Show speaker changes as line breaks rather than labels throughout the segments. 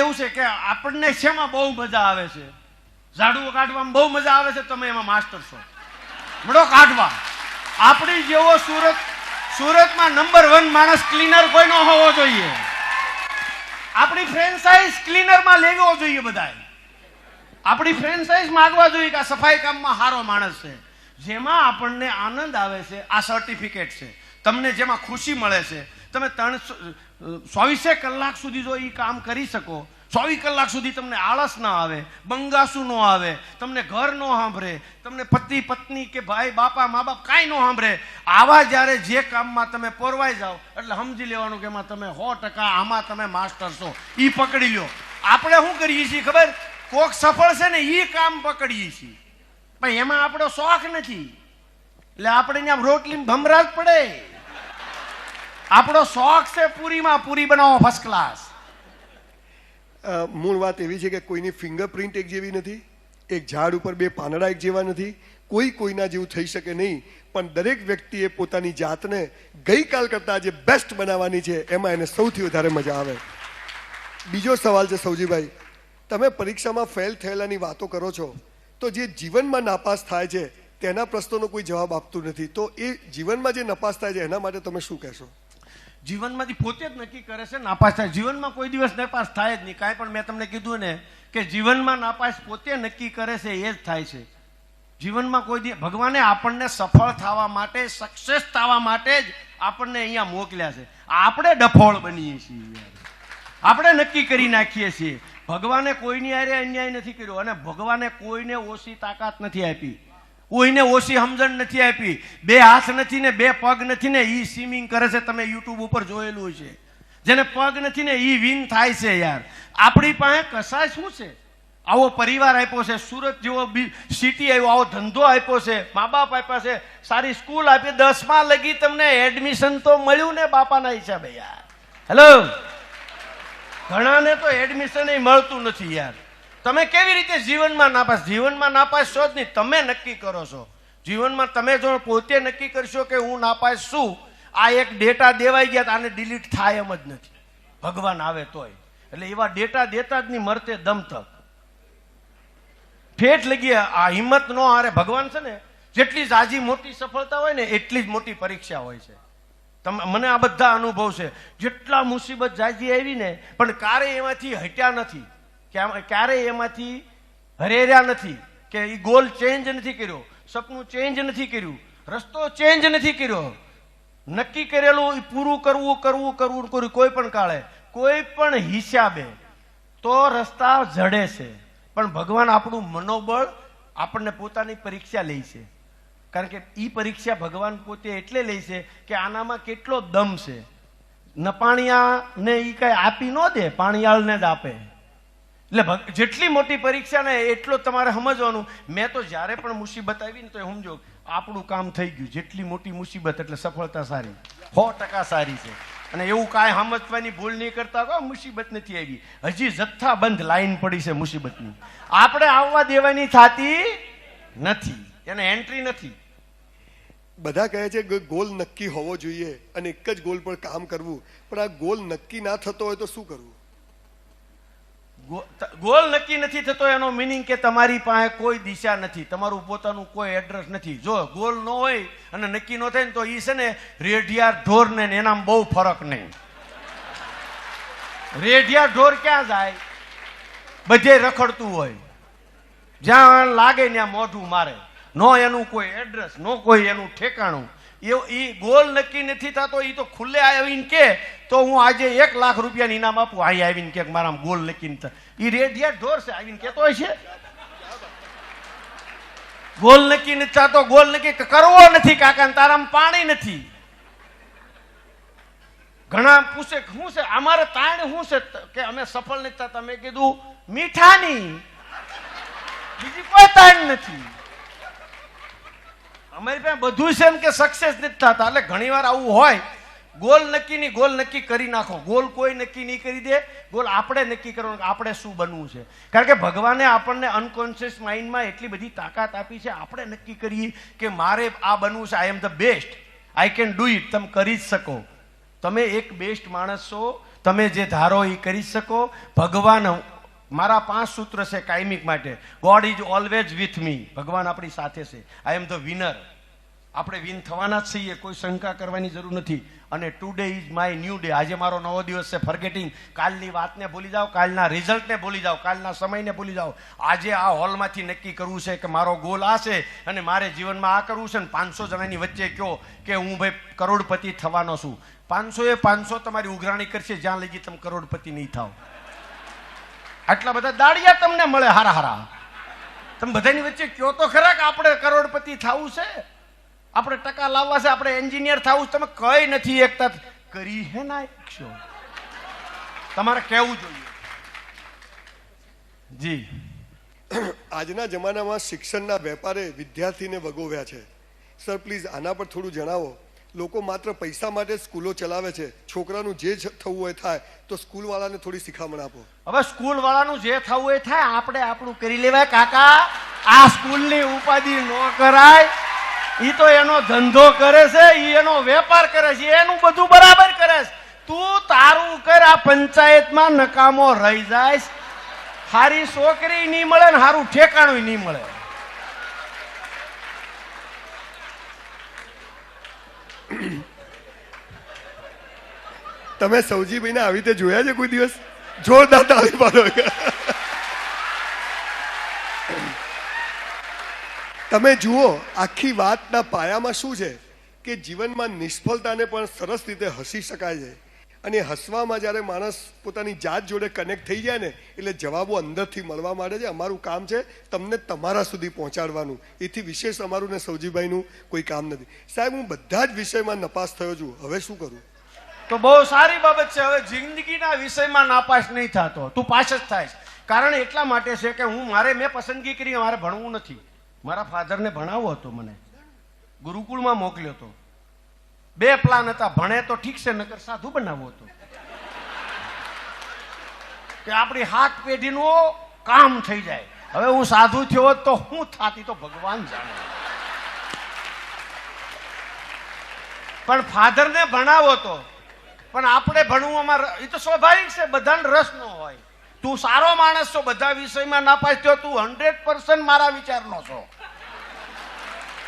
એવું છે કે આપણને શેમાં બહુ મજા આવે છે? ઝાડુ કાઢવામાં બહુ મજા આવે છે. તમે એમાં માસ્ટર છો, મળો કાઢવા. આપણી જેવો સુરતમાં નંબર 1 માણસ ક્લીનર કોઈ ન હોવો જોઈએ. આપણી ફ્રેન્ચાઇઝ ક્લીનરમાં લેવો જોઈએ. બધાએ આપણી ફ્રેન્ચાઇઝ માંગવા જોઈએ કે આ સફાઈ કામમાં સારો માણસ છે. જેમાં આપણને આનંદ આવે છે, આ સર્ટિફિકેટ છે. તમને જેમાં ખુશી મળે છે, તમે 24 કલાક સુધી જો એ કામ કરી શકો, 24 કલાક સુધી તમને આળસ ના આવે, બંગાસુ ન આવે, તમને ઘર ન સાંભળે, તમને પતિ પત્ની કે ભાઈ બાપા મા બાપ કાંઈ ન સાંભળે, આવા જ્યારે જે કામમાં તમે પોરવાઈ જાઓ એટલે સમજી લેવાનું કે એમાં તમે 100% આમાં તમે માસ્ટર છો. એ પકડી લો. આપણે શું કરીએ છીએ ખબર? કોક સફળ છે ને એ કામ પકડીએ છીએ, પણ એમાં આપણો શોખ નથી એટલે આપણે ત્યાં રોટલી ભમરા જ પડે. આપણો શોખ છે પૂરીમાં પૂરી બનાવો ફર્સ્ટ ક્લાસ.
મૂળ વાત એવી છે કે કોઈની ફિંગરપ્રિન્ટ એક જેવી નથી, એક ઝાડ ઉપર 2 પાંદડા એક જેવા નથી, કોઈ કોઈના જેવું થઈ શકે નહીં. પણ દરેક વ્યક્તિએ પોતાની જાતને ગઈકાલ કરતાં જે બેસ્ટ બનાવવાની છે એમાં એને સૌથી વધારે મજા આવે. બીજો સવાલ છે સૌજીભાઈ, તમે પરીક્ષામાં ફેલ થયેલાની વાતો કરો છો, તો જે જીવનમાં નાપાસ થાય છે તેના પ્રશ્નોનો કોઈ જવાબ આપતું નથી, તો એ જીવનમાં જે નપાસ થાય છે એના માટે તમે શું કહેશો?
જીવનમાંથી પોતે જ નક્કી કરે છે નાપાસ થાય. જીવનમાં કોઈ દિવસ નાપાસ થાય જ નહીં. કાંઈ પણ મેં તમને કીધું ને કે જીવનમાં નાપાસ પોતે નક્કી કરે છે એ જ થાય છે. જીવનમાં કોઈ દિવસ ભગવાને આપણને સફળ થવા માટે, સક્સેસ થવા માટે જ આપણને અહીંયા મોકલ્યા છે. આપણે ડફોળ બનીએ છીએ, આપણે નક્કી કરી નાખીએ છીએ. ભગવાને કોઈની હારે અન્યાય નથી કર્યો અને ભગવાને કોઈને ઓછી તાકાત નથી આપી, કોઈને ઓછી સમજણ નથી આપી. 2 હાથ નથી ને 2 પગ નથી ને ઈ સ્વિમિંગ કરે છે. તમે યુટ્યુબ ઉપર જોયેલું છે. જેને પગ નથી ને ઈ વિન થાય છે. યાર આપણી પાસે કસાય શું છે? આવો પરિવાર આપ્યો છે, સુરત જેવો સિટી આવ્યો, આવો ધંધો આપ્યો છે, મા બાપ આપ્યા છે, સારી સ્કૂલ આપી, 10મા લગી તમને એડમિશન તો મળ્યું ને બાપાના હિસાબે. યાર હેલો, ઘણાને તો એડમિશન મળતું નથી. યાર તમે કેવી રીતે જીવનમાં નાપાસ? જીવનમાં નાપાસ છો જ નહીં, તમે નક્કી કરો છો. જીવનમાં તમે જો પોતે નક્કી કરશો કે હું નાપાસ છું, આ એક ડેટા દેવાઈ ગયા, આને ડિલીટ થાય એમ જ નથી. ભગવાન આવે તોય. એટલે એવા ડેટા દેતા જ નહીં, મરતે દમ તક ઠેઠ લગી આ હિંમત નો હારે. ભગવાન છે ને જેટલી જાજી મોટી સફળતા હોય ને એટલી જ મોટી પરીક્ષા હોય છે. મને આ બધા અનુભવ છે. જેટલા મુસીબત જાજી આવી ને પણ ક્યારેય એમાંથી હટ્યા નથી, ક્યારેય એમાંથી હરેર્યા નથી, કે એ ગોલ ચેન્જ નથી કર્યો, સપનું ચેન્જ નથી કર્યું, રસ્તો ચેન્જ નથી કર્યો. નક્કી કરેલું પૂરું કરવું કોઈ પણ કાળે, કોઈ પણ હિસાબે તો રસ્તા જડે છે. પણ ભગવાન આપણું મનોબળ, આપણને પોતાની પરીક્ષા લે છે. કારણ કે એ પરીક્ષા ભગવાન પોતે એટલે લે છે કે આનામાં કેટલો દમ છે. નપાણિયાને એ કઈ આપી ન દે, પાણીયાળને જ આપે. એટલે જેટલી મોટી પરીક્ષા ને એટલો તમારે સમજવાનું. મેં તો જ્યારે પણ મુસીબત આવી ને તો સમજો આપણું કામ થઈ ગયું. જેટલી મોટી મુસીબત એટલે સફળતા સારી, 100% સારી છે. અને એવું કાંઈ સમજવાની ભૂલ નહીં કરતા કહો મુસીબત નથી આવી, હજી જથ્થાબંધ લાઈન પડી છે મુસીબતની. આપણે આવવા દેવાની થતી નથી, એને એન્ટ્રી નથી.
બધા કહે છે કે ગોલ નક્કી હોવો જોઈએ અને એક જ ગોલ પર કામ કરવું, પણ આ ગોલ નક્કી ના થતો હોય તો શું કરવું?
ગોલ નક્કી નથી થતો એનો મિનિંગ કે તમારી પાસે કોઈ દિશા નથી, તમારું પોતાનું કોઈ એડ્રેસ નથી. જો ગોલ ન હોય અને નક્કી ન થાય ને તો એ છે ને રેઢિયા ઢોર ને એનામાં બહુ ફરક નહીં. રેઢિયા ઢોર ક્યાં જાય? બધે રખડતું હોય, જ્યાં લાગે ત્યાં મોઢું મારે. નો એનું કોઈ એડ્રેસ, નો કોઈ એનું ઠેકાણું. એ ગોલ નક્કી નથી થતો. એ તો ખુલ્લે આવીને કે તો હું આજે 1 લાખ રૂપિયાની ઇનામ આપું, અહીં આવીને કે મારા ગોલ નક્કી નથી. એ રેડિયા ઢોર છે, આવીને કેતો હોય છે ગોલ નક્કી નથી થતો. ગોલ નક્કી કરવો નથી કાકા, તારામાં પાણી નથી. ઘણા પૂછે શું છે અમારે તાણ શું છે કે અમે સફળ નથી થતા. મેં કીધું મીઠાની, બીજી કોઈ તાણ નથી. અમારી પાસે બધું છે ને કે સક્સેસ નથી થતા. એટલે ઘણી વાર આવું હોય. ગોલ નક્કી નહીં, ગોલ નક્કી કરી નાખો. ગોલ કોઈ નક્કી નહીં કરી દે, ગોલ આપણે નક્કી કરવાનું કે આપણે શું બનવું છે. કારણ કે ભગવાને આપણને અનકોન્શિયસ માઇન્ડમાં એટલી બધી તાકાત આપી છે. આપણે નક્કી કરીએ કે મારે આ બનવું છે, I am the best, I can do it. તમે કરી જ શકો. તમે એક બેસ્ટ માણસ છો. તમે જે ધારો એ કરી શકો. ભગવાન, મારા 5 સૂત્ર છે કાયમિક માટે. God is always with me. ભગવાન આપણી સાથે છે. I am the winner. આપણે વિન થવાના જ છીએ, કોઈ શંકા કરવાની જરૂર નથી. અને today is my new day. આજે મારો નવો દિવસ છે. ફર્ગેટિંગ, કાલની વાતને ભૂલી જાઓ, કાલના રિઝલ્ટને ભૂલી જાઓ, કાલના સમયને ભૂલી જાઓ. આજે આ હોલમાંથી નક્કી કરવું છે કે મારો ગોલ આ છે અને મારે જીવનમાં આ કરવું છે. ને 500 જણાની વચ્ચે કહો કે હું ભાઈ કરોડપતિ થવાનો છું. 500 તમારી ઉઘરાણી કરશે જ્યાં લગી તમે કરોડપતિ નહીં થાવ. આટલા બધા દાડિયા તમને મળે હારા હારા. તમે બધાની વચ્ચે કહો તો ખરા કે આપણે કરોડપતિ થવું છે, આપણે ટકા લાવવા છે, આપણે એન્જિનિયર થવું. તમે કઈ નથી એકતા કરી હે ના એકશો. તમારે કહેવું જોઈએ. જી,
આજના જમાનામાં શિક્ષણના વેપારે વિદ્યાર્થીને વગોવ્યા છે. સર પ્લીઝ આના પર થોડું જણાવો. લોકો માત્ર પૈસા માટે સ્કૂલો ચલાવે છે. છોકરાનું જે થવું હોય થાય તો સ્કૂલવાળાને થોડી શિખામણ આપો.
હવે સ્કૂલ વાળાનું જે થવું હોય થાય, આપણે આપણું કરી લેવાય કાકા. આ સ્કૂલની ઉપાધિ ન કરાય. ઈ તો એનો ધંધો કરે છે, ઈ એનો વેપાર કરે છે, એનું બધું બરાબર કરે છે. તું તારું કર. આ પંચાયતમાં નકામો રહી જાય. હારી છોકરી નહીં મળે ને હારું ઠેકાણું નહીં મળે.
તમે સૌજીભાઈને આવી રીતે જોયા છે કોઈ દિવસ? જોરદાર તાળી પાડો. તમે જુઓ, આખી વાતના પાયામાં શું છે કે જીવનમાં નિષ્ફળતાને પણ સરસ રીતે હસી શકાય છે. અને હસવામાં જ્યારે માણસ પોતાની જાત જોડે કનેક્ટ થઈ જાય ને એટલે જવાબો અંદરથી મળવા માંડે છે. અમારું કામ છે તમને તમારા સુધી પહોંચાડવાનું. એથી વિશેષ અમારું ને સૌજીભાઈનું કોઈ કામ નથી. સાહેબ, હું બધા જ વિષયમાં નપાસ થયો છું. હવે શું કરું?
તો બહુ સારી બાબત છે. હવે જિંદગીના વિષયમાં નાપાસ નહીં થતો, તું પાસ જ થાય. કારણ એટલા માટે છે કે મેં પસંદગી કરી, મારે ભણવું નથી. મારા ફાધરને ભણાવવો હતો, મને ગુરુકુળમાં મોકલ્યો હતો. 2 પ્લાન હતા. ભણે તો ઠીક છે, નકર સાધુ બનાવવો હતો કે આપણી 7 પેઢીનું કામ થઈ જાય. હવે હું સાધુ થયો તો હું થાતી તો ભગવાન જાણે. પણ ફાધરને ભણાવો તો, પણ આપણે ભણવું અમારે એ તો સ્વાભાવિક છે. બધાને રસ ન હોય. તું સારો માણસ છો, બધા વિષયમાં નાપાસ થયો, તું 100% મારા વિચારનો છો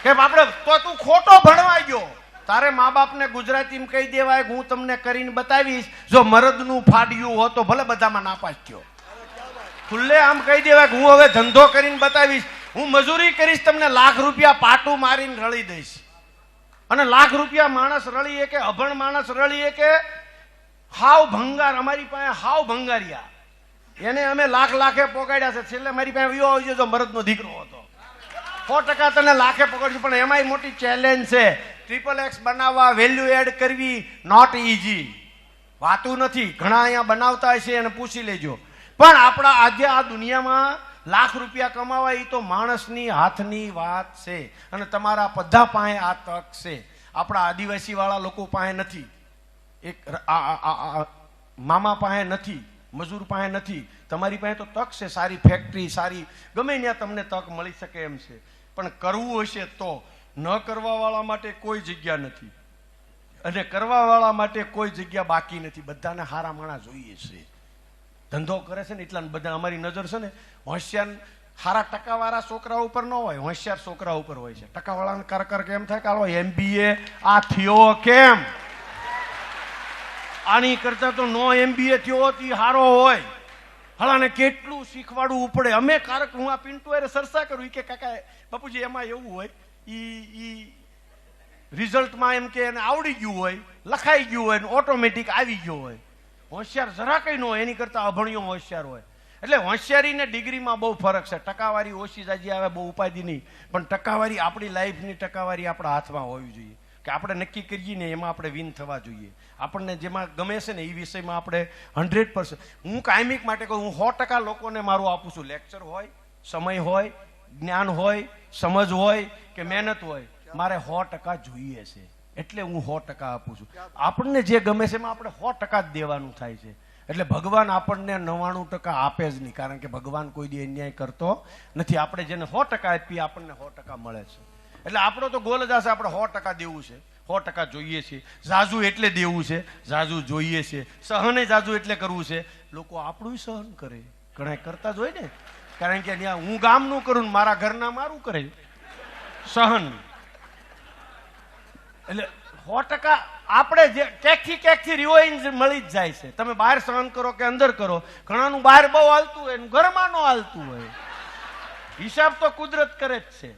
કે આપણે તો તું ખોટો ભણવા ગયો. તારે મા બાપને ગુજરાતીમાં કહી દેવાય કે હું તમને કરીને બતાવીશ. જો મરદનું ફાડ્યું હો તો ભલે બધામાં નાપાસ થયો. ખુલ્લે આમ કહી દેવાય કે હું હવે ધંધો કરીને બતાવીશ, હું મજૂરી કરીશ, તમને લાખ રૂપિયા પાટું મારીને રળી દઈશ. અને લાખ રૂપિયા માણસ રળીએ કે અભણ માણસ રળીએ કે હાવ ભંગાર. અમારી પાસે હાવ ભંગારિયા, એને અમે લાખે પોગાડ્યા છે. છેલ્લે મારી પાસે વિયો આવી જો મરદનો દીકરો હતો. 100% તને લાખે પકડ્યું. પણ એમાંય મોટી ચેલેન્જ છે. XXX બનાવવા, વેલ્યુ એડ કરવી નોટ ઇઝી. વાતું નથી. ઘણા અહીંયા બનાવતા હશે એને પૂછી લેજો. પણ આપણા આજે આ દુનિયામાં લાખ રૂપિયા કમાવા એ તો માણસની હાથની વાત છે. અને તમારા બધા પાસે આ તક છે. આપણા આદિવાસી વાળા લોકો પાસે નથી. એક મામા પાસે નથી, મજૂર પાસે નથી. તમારી પાસે તો તક છે. સારી ફેક્ટરી, સારી ગમે ત્યાં તમને તક મળી શકે એમ છે. પણ કરવું હશે તો. ન કરવા વાળા માટે કોઈ જગ્યા નથી અને કરવા વાળા માટે કોઈ જગ્યા બાકી નથી. બધાને હારા માણસ જોઈએ છે. ધંધો કરે છે ને એટલા બધા અમારી નજર છે ને હોશિયાર હારા ટકાવાળા છોકરા ઉપર ન હોય, હોશિયાર છોકરા ઉપર હોય છે. ટકાવાળાને કર કેમ થાય કે હાલો MBA આ થયો કેમ, આની કરતા તો નો MBA થયો હોત એ હારો હોય. હલાને કેટલું શીખવાડવું પડે. અમે કારક હું આ પિન્ટુ અરે સરસા કરું કે કાકા બાપુજી એમાં એવું હોય ઈ રિઝલ્ટમાં એમ કે એને આવડી ગયું હોય, લખાઈ ગયું હોય, ઓટોમેટિક આવી ગયો હોય. હોશિયાર જરા કઈ ન હોય, એની કરતા અભણ્યો હોશિયાર હોય. એટલે હોશિયારી ને ડિગ્રીમાં બહુ ફરક છે. ટકાવારી ઓછી જાજી આવે બહુ ઉપાધિ નહીં, પણ ટકાવારી આપણી લાઈફની ટકાવારી આપણા હાથમાં હોવી જોઈએ કે આપણે નક્કી કરીએ ને એમાં આપણે વિન થવા જોઈએ. આપણને જેમાં ગમે છે ને એ વિષયમાં આપણે 100%. હું કાયમિક માટે કહું, હું 100% લોકોને મારું આપું છું. લેક્ચર હોય, સમય હોય, જ્ઞાન હોય, સમજ હોય કે મહેનત હોય, મારે 100% જોઈએ છે. એટલે હું 100% આપું છું. આપણને જે ગમે છે એમાં આપણે 100% જ દેવાનું થાય છે. એટલે ભગવાન આપણને 99% આપે જ નહીં, કારણ કે ભગવાન કોઈ દી અન્યાય કરતો નથી. આપણે જેને 100% આપીએ આપણને 100% મળે છે. એટલે આપણો તો ગોલ જ હશે આપણે 100% દેવું છે. 100% જોઈએ છે. ઝાઝુ એટલે દેવું છે, ઝાઝુ જોઈએ છે, સહને ઝાઝુ એટલે કરવું છે. લોકો આપણું સહન કરે, ઘણા કરતા જ હોય ને, કારણ કે ત્યાં હું ગામનું કરું ને મારા ઘરના મારું કરે સહન. એટલે 100% આપણે જે ક્યાંકથી રિવાઇન્સ મળી જ જાય છે. તમે બહાર સહન કરો કે અંદર કરો, ઘણાનું બહાર બહુ હાલતું હોય, ઘરમાં ન હાલતું હોય. હિસાબ તો કુદરત કરે જ છે.